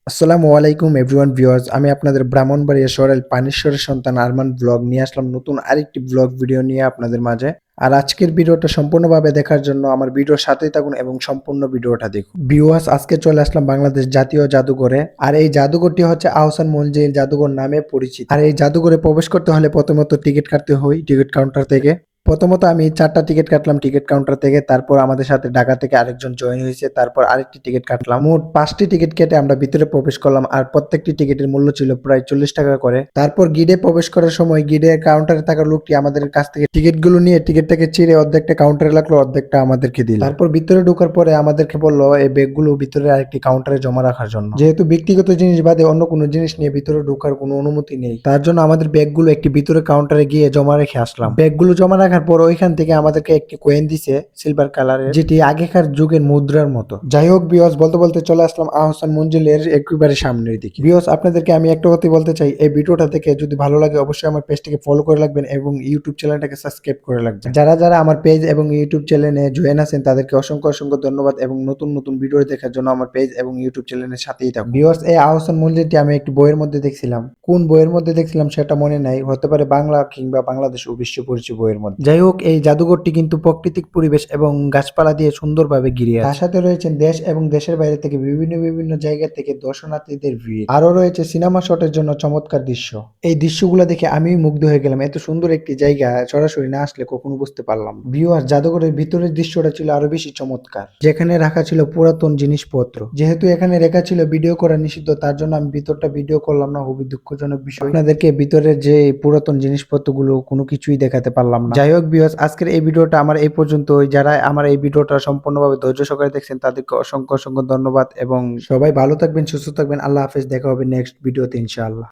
আসসালামু আলাইকুম everyone viewers, আমি আপনাদের ব্রাহ্মণবাড়িয়া শহরের পানিশ্বরের সন্তান আরমান ব্লগ নিয়ে আসলাম নতুন আরেকটি ব্লগ ভিডিও নিয়ে আপনাদের মাঝে। আর আজকের ভিডিওটা সম্পূর্ণভাবে দেখার জন্য আমার ভিডিওর সাথেই থাকুন এবং সম্পূর্ণ ভিডিওটা দেখুন। ভিউয়ার্স, আজকে চলে আসলাম বাংলাদেশ জাতীয় জাদুঘরে। আর এই জাদুঘরটি হচ্ছে আহসান মঞ্জিল জাদুঘর নামে পরিচিত। আর এই জাদুঘরে প্রবেশ করতে হলে প্রথমত টিকিট কাটতে হয় টিকিট কাউন্টার থেকে। প্রথমত আমি ৪টা টিকিট কাটলাম টিকিট কাউন্টার থেকে। তারপর আমাদের সাথে ঢাকা থেকে আরেকজন জয়েন হয়েছে। তারপর আরেকটি টিকিট কাটলাম। মোট ৫টি টিকিট কেটে আমরা ভিতরে প্রবেশ করলাম। আর প্রত্যেকটি টিকিটের মূল্য ছিল প্রায় ৪০ টাকা করে। তারপর গিডে প্রবেশ করার সময় গিডের কাউন্টারে থাকা লোকটি আমাদের কাছ থেকে টিকিটগুলো নিয়ে টিকিটটাকে চিরে অর্ধেকটা কাউন্টারে রাখলো, অর্ধেকটা আমাদেরকে দিল। তারপর ভিতরে ঢোকার পরে আমাদেরকে বললো এই ব্যাগগুলো ভিতরে আরেকটি কাউন্টারে জমা রাখার জন্য। যেহেতু ব্যক্তিগত জিনিস বাদে অন্য কোনো জিনিস নিয়ে ভিতরে ঢোকার কোনো অনুমতি নেই, তার জন্য আমাদের ব্যাগগুলো একটি ভিতরে কাউন্টারে গিয়ে জমা রেখে আসলাম। ব্যাগগুলো জমা রাখার পর ওইখান থেকে আমাদেরকে একটি কয়েন দিছে সিলভার কালারের, যেটি আগেকার যুগের মুদ্রার মতো। যাই হোক ভিউয়ার্স, বলতে বলতে চলে আসলাম আহসান মঞ্জিলের একেবারে সামনের দিকে। ভিউয়ার্স, আপনাদেরকে আমি একটা কথা বলতে চাই, এই ভিডিওটা দেখে যদি ভালো লাগে অবশ্যই আমার পেজটিকে ফলো করে রাখবেন এবং ইউটিউব চ্যানেলটাকে সাবস্ক্রাইব করে রাখবেন। যারা যারা আমার পেজ এবং ইউটিউব চ্যানেলে জয়েন আছেন তাদেরকে অসংখ্য অসংখ্য ধন্যবাদ এবং নতুন নতুন ভিডিও দেখার জন্য আমার পেজ এবং ইউটিউব চ্যানেলের সাথেই থাকুন। ভিউয়ার্স, এই আহসান মঞ্জিলটি আমি একটি বইয়ের মধ্যে দেখছিলাম। কোন বইয়ের মধ্যে দেখছিলাম সেটা মনে নাই, হতে পারে বাংলা কিংবা বাংলাদেশ ও বিশ্ব পরিচয় বইয়ের মধ্যে। যাই হোক, এই জাদুঘরটি কিন্তু প্রাকৃতিক পরিবেশ এবং গাছপালা দিয়ে সুন্দরভাবে ঘিরে আছে। তার সাথে রয়েছেন দেশ এবং দেশের বাইরে থেকে বিভিন্ন বিভিন্ন জায়গা থেকে দর্শনার্থীদের ভিড়। আরো রয়েছে সিনেমা শটের জন্য চমৎকার দৃশ্য। এই দৃশ্যগুলো দেখে আমিও মুগ্ধ হয়ে গেলাম। এত সুন্দর একটি জায়গা সরাসরি না আসলে কখনো বুঝতে পারলাম। ভিউয়ার, জাদুঘরের ভিতরের দৃশ্যটা ছিল আরো বেশি চমৎকার। যেখানে রাখা ছিল পুরাতন জিনিসপত্র। যেহেতু এখানে রেখা ছিল ভিডিও করা নিষিদ্ধ, তার জন্য আমি ভিতরটা ভিডিও করলাম না। খুবই দুঃখজনক বিষয়। আপনাদেরকে ভিতরের যে পুরাতন জিনিসপত্রগুলো কোনো কিছুই দেখাতে পারলাম না। যাই হোক ভিউয়ার্স, আজকের এই ভিডিওটা আমার এই পর্যন্তই। যারা আমার এই ভিডিওটা সম্পূর্ণভাবে ধৈর্য সহকারে দেখছেন তাদেরকে অসংখ্য অসংখ্য ধন্যবাদ এবং সবাই ভালো থাকবেন, সুস্থ থাকবেন। আল্লাহ হাফেজ। দেখা হবে নেক্সট ভিডিওতে ইনশাআল্লাহ।